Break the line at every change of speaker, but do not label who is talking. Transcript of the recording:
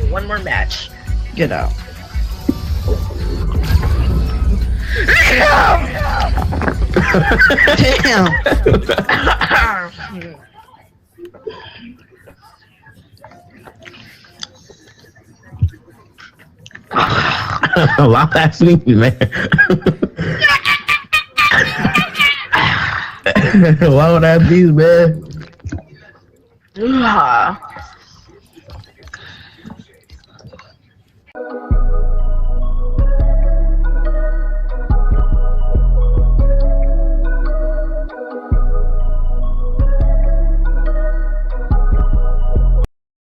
one more match.
Get out. Damn.
Why would I sleep, man? Why would I be, man?